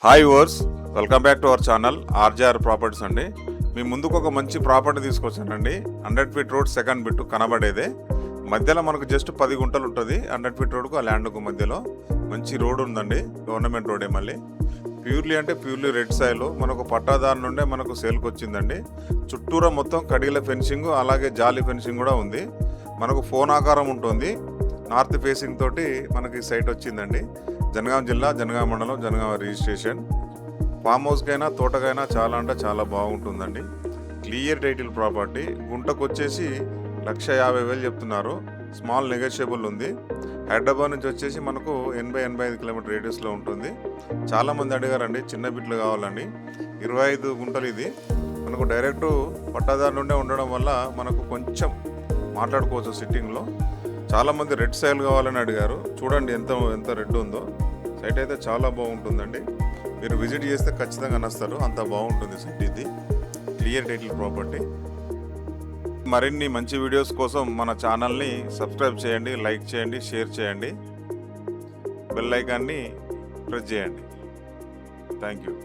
Hi viewers, welcome back to our channel RJR properties అండి. మీ ముందుకు ఒక మంచి ప్రాపర్టీ తీసుకొచ్చానండి. 100 ఫీట్ రోడ్ సెకండ్ బిట్టు కనబడేదే. మధ్యలో మనకు జస్ట్ 10 గుంటలు ఉంటుంది. 100 ఫీట్ రోడ్కు ఆ ల్యాండ్కు మధ్యలో మంచి రోడ్ ఉందండి. గవర్నమెంట్ రోడే మళ్ళీ ప్యూర్లీ రెడ్ సాయిల్. మనకు పట్టాదారు నుండే మనకు సేల్కి వచ్చిందండి. చుట్టూరా మొత్తం కడిగిల ఫెన్సింగ్, అలాగే జాలి ఫెన్సింగ్ కూడా ఉంది. మనకు ఫోన్ ఆకారం ఉంటుంది. నార్త్ ఫేసింగ్ తోటి మనకి సైట్ వచ్చిందండి. జనగాం జిల్లా, జనగాం మండలం, జనగాం రిజిస్ట్రేషన్. ఫామ్ హౌస్కైనా తోటకైనా చాలా అంటే చాలా బాగుంటుందండి. Clear title property. గుంటకు వచ్చేసి 1,50,000 చెప్తున్నారు. స్మాల్ నెగోషియబుల్ ఉంది. హైదరాబాద్ నుంచి వచ్చేసి మనకు 80-85 కిలోమీటర్ రేడియస్లో ఉంటుంది. చాలామంది అడిగారండి చిన్న బిట్లు కావాలండి. 25 గుంటలు ఇది. మనకు డైరెక్ట్ పట్టాదారు నుండే ఉండడం వల్ల మనకు కొంచెం మాట్లాడుకోవచ్చు సిట్టింగ్లో. చాలామంది రెడ్ సైల్ కావాలని అడిగారు. చూడండి ఎంత రెడ్ ఉందో. సైట్ అయితే చాలా బాగుంటుందండి. మీరు విజిట్ చేస్తే ఖచ్చితంగా నస్తారు. అంత బాగుంటుంది సైట్ ఇది. Clear title property. మరిన్ని మంచి వీడియోస్ కోసం మన ఛానల్ని సబ్స్క్రైబ్ చేయండి, లైక్ చేయండి, షేర్ చేయండి, బెల్ ఐకాన్ని ప్రెస్ చేయండి. Thank you.